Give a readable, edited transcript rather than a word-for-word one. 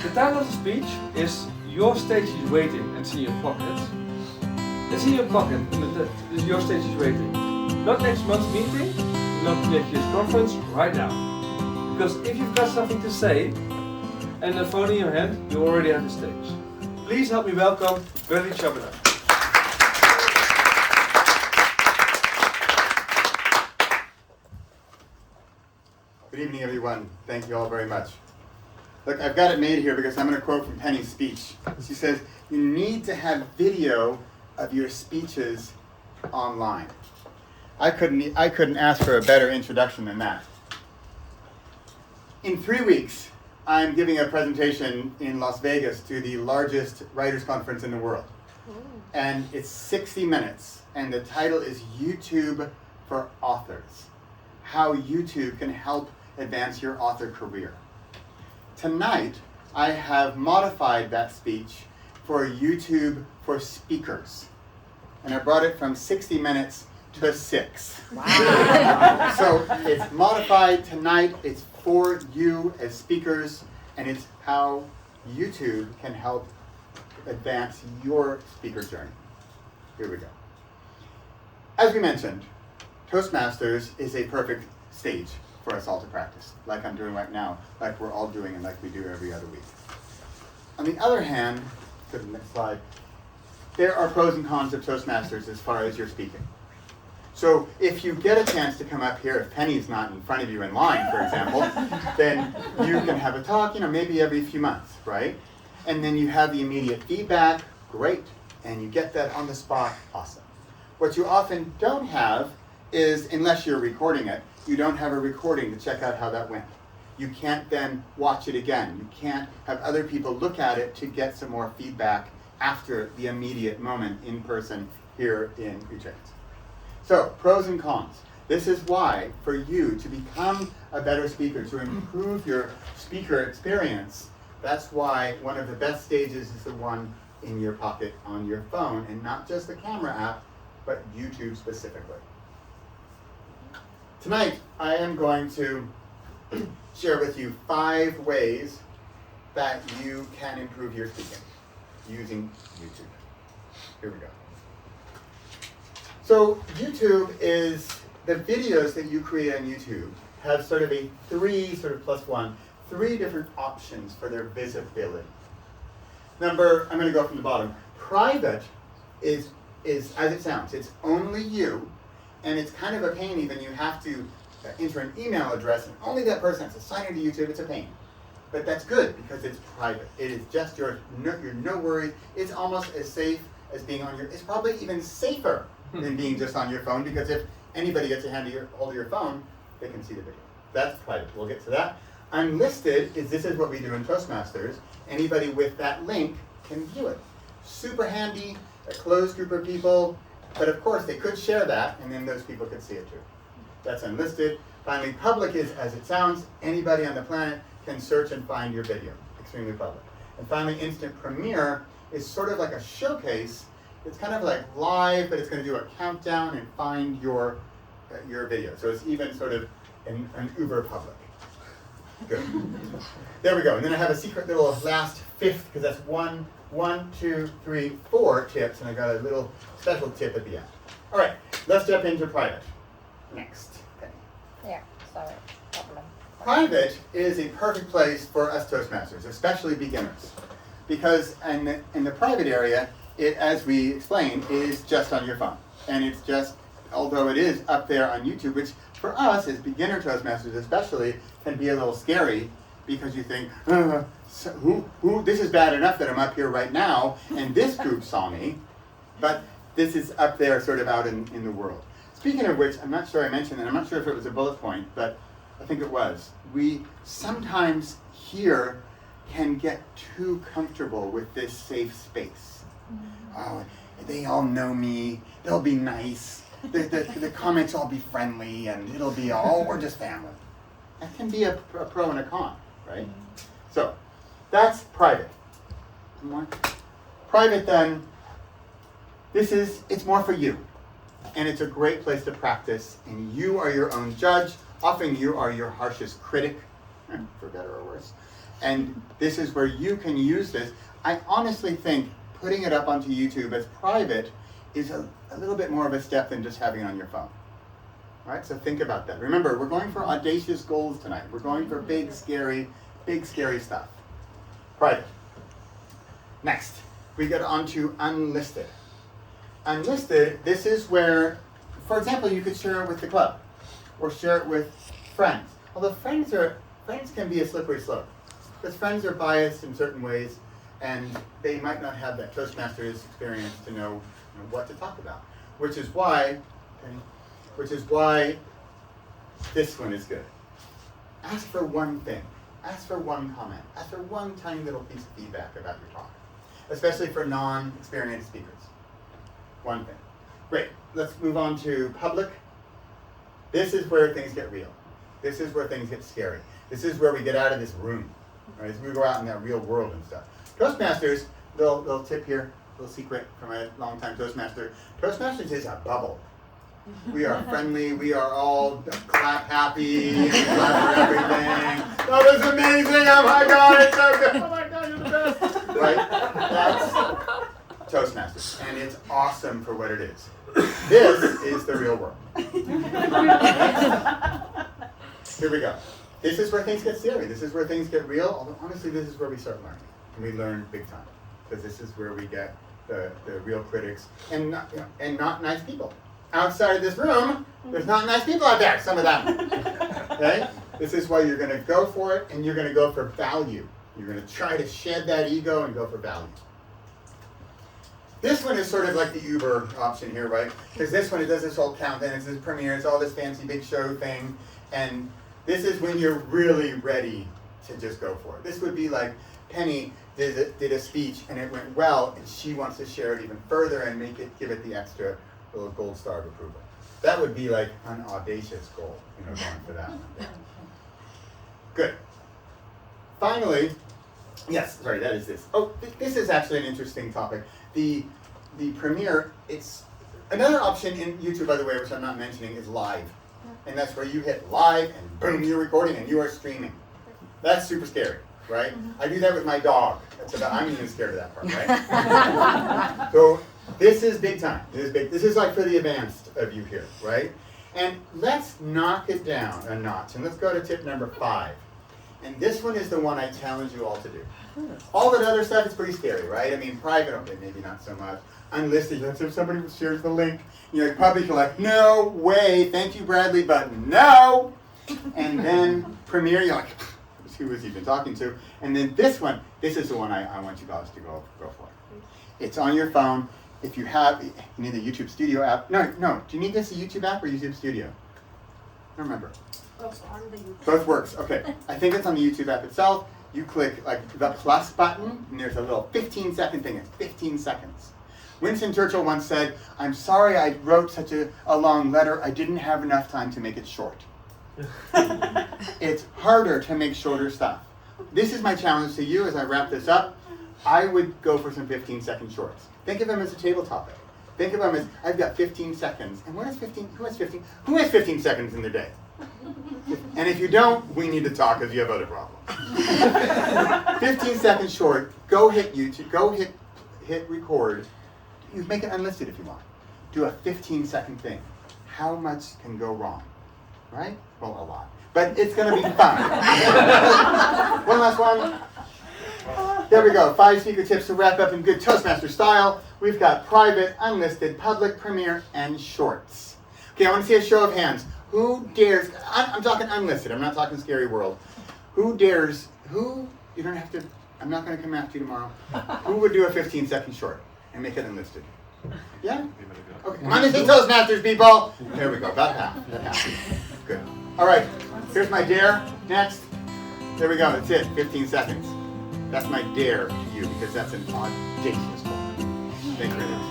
The title of the speech is Your Stage is Waiting and It's in Your Pocket. It's in your pocket, and your stage is waiting. Not next month's meeting, not next year's conference, right now. Because if you've got something to say and a phone in your hand, you already have the stage. Please help me welcome Charbonneau. Good evening, everyone. Thank you all very much. Look, I've got it made here because I'm going to quote from Penny's speech. She says, you need to have video of your speeches online. I couldn't ask for a better introduction than that. In 3 weeks, I'm giving a presentation in Las Vegas to the largest writers' conference in the world. And it's 60 minutes, and the title is YouTube for Authors. How YouTube can help advance your author career. Tonight, I have modified that speech for YouTube for Speakers. And I brought it from 60 minutes to 6. Wow. So it's modified tonight, it's for you as speakers, and it's how YouTube can help advance your speaker journey. Here we go. As we mentioned, Toastmasters is a perfect stage for us all to practice, like I'm doing right now, like we're all doing, and like we do every other week. On the other hand, to the next slide, there are pros and cons of Toastmasters as far as your speaking. So if you get a chance to come up here, if Penny's not in front of you in line, for example, then you can have a talk, maybe every few months, right? And then you have the immediate feedback, great, and you get that on the spot, awesome. What you often don't have is, unless you're recording it, you don't have a recording to check out how that went. You can't then watch it again. You can't have other people look at it to get some more feedback after the immediate moment in person here in Utrecht. So, pros and cons. This is why, for you to become a better speaker, to improve your speaker experience, that's why one of the best stages is the one in your pocket on your phone, and not just the camera app, but YouTube specifically. Tonight, I am going to share with you 5 ways that you can improve your speaking using YouTube. Here we go. So YouTube is, the videos that you create on YouTube have sort of a 3 different options for their visibility. I'm going to go from the bottom. Private is as it sounds. It's only you, and it's kind of a pain even. You have to enter an email address, and only that person has to sign into YouTube. It's a pain. But that's good because it's private. It is just yours. You're no worries. It's almost as safe as being on your, it's probably even safer than being just on your phone, because if anybody gets a hold of your phone, they can see the video. That's private. We'll get to that. Unlisted this is what we do in Toastmasters. Anybody with that link can view it. Super handy, a closed group of people, but of course they could share that, and then those people could see it too. That's unlisted. Finally, public is as it sounds. Anybody on the planet can search and find your video. Extremely public. And finally, instant premiere is sort of like a showcase. It's kind of like live, but it's going to do a countdown and find your video. So it's even sort of an uber public. Good. There we go. And then I have a secret little last 5th, because that's 1, 2, 3, 4 tips, and I got a little special tip at the end. All right, let's jump into private. Next. Penny. Yeah, sorry. Problem. Private is a perfect place for us Toastmasters, especially beginners, because in the private area, it, as we explained, is just on your phone. And it's just, although it is up there on YouTube, which for us as beginner Toastmasters especially can be a little scary, because you think, this is bad enough that I'm up here right now and this group saw me, but this is up there sort of out in the world. Speaking of which, I'm not sure I mentioned it, I'm not sure if it was a bullet point, but I think it was. We sometimes here can get too comfortable with this safe space. Oh, they all know me, they'll be nice, the comments will be friendly, and it'll be all, we're just family. That can be a pro and a con, right? So, that's private. More? Private then, it's more for you. And it's a great place to practice, and you are your own judge. Often you are your harshest critic, for better or worse. And this is where you can use this. I honestly think putting it up onto YouTube as private is a little bit more of a step than just having it on your phone. All right, so think about that. Remember, we're going for audacious goals tonight. We're going for big, scary stuff. Private. Next, we get on to unlisted. Unlisted, this is where, for example, you could share it with the club or share it with friends. Although friends can be a slippery slope because friends are biased in certain ways and they might not have that Toastmasters experience to know what to talk about, which is why this one is good. Ask for one thing. Ask for one comment. Ask for one tiny little piece of feedback about your talk, especially for non-experienced speakers. One thing. Great. Let's move on to public. This is where things get real. This is where things get scary. This is where we get out of this room. Right? As we go out in that real world and stuff. Toastmasters, little tip here, little secret from a long-time Toastmaster. Toastmasters is a bubble. We are friendly, we are all clap happy, and clap for everything. That was amazing, oh my god, it's so good, oh my god, you're the best. Right? That's Toastmasters, and it's awesome for what it is. This is the real world. Here we go. This is where things get scary, this is where things get real, although honestly this is where we start learning. And we learn big time, because this is where we get the real critics, and not nice people. Outside of this room, there's not nice people out there, some of them. Okay? This is why you're going to go for it, and you're going to go for value. You're going to try to shed that ego and go for value. This one is sort of like the Uber option here, right? Because this one, it does this whole countdown, it's this premiere, it's all this fancy big show thing, and this is when you're really ready to just go for it. This would be like Penny did a speech, and it went well, and she wants to share it even further and give it the extra little gold star of approval. That would be like an audacious goal, going for that one. Good. Finally, yes, sorry, that is this. Oh, this is actually an interesting topic. The premiere, it's another option in YouTube, by the way, which I'm not mentioning, is live. And that's where you hit live and boom, you're recording and you are streaming. That's super scary, right? I do that with my dog. I'm even scared of that part, right? So this is big time. This is big. This is like for the advanced of you here, right? And let's knock it down a notch. And let's go to tip number 5. And this one is the one I challenge you all to do. All that other stuff is pretty scary, right? I mean, private, okay, maybe not so much. Unlisted, let's if somebody shares the link. Public, you're like, no way, thank you, Bradley, but no! And then premiere, you're like, who was he been talking to? And then this one, this is the one I want you guys to go for. It's on your phone. If you need the YouTube Studio app. No, do you need this, a YouTube app or YouTube Studio? I don't remember. Both works, okay. I think it's on the YouTube app itself. You click like the plus button, and there's a little 15-second thing. It's 15 seconds. Winston Churchill once said, I'm sorry I wrote such a long letter. I didn't have enough time to make it short. It's harder to make shorter stuff. This is my challenge to you as I wrap this up. I would go for some 15-second shorts. Think of them as a table topic. Think of them as, I've got 15 seconds. And who has 15 seconds in their day? And if you don't, we need to talk because you have other problems. 15 seconds short, go hit YouTube, go hit record. You make it unlisted if you want. Do a 15-second thing. How much can go wrong? Right? Well, a lot. But it's going to be fun. One last one. There we go. 5 secret tips to wrap up in good Toastmaster style. We've got private, unlisted, public, premiere, and shorts. Okay, I want to see a show of hands. Who dares, I'm talking unlisted, I'm not talking scary world. Who dares, you don't have to, I'm not going to come after you tomorrow. Who would do a 15-second short and make it unlisted? Yeah? Okay, unlisted Toastmasters, people. There we go, about half. Good. All right, here's my dare. Next. There we go, that's it, 15 seconds. That's my dare to you because that's an audacious one. Thank you very much.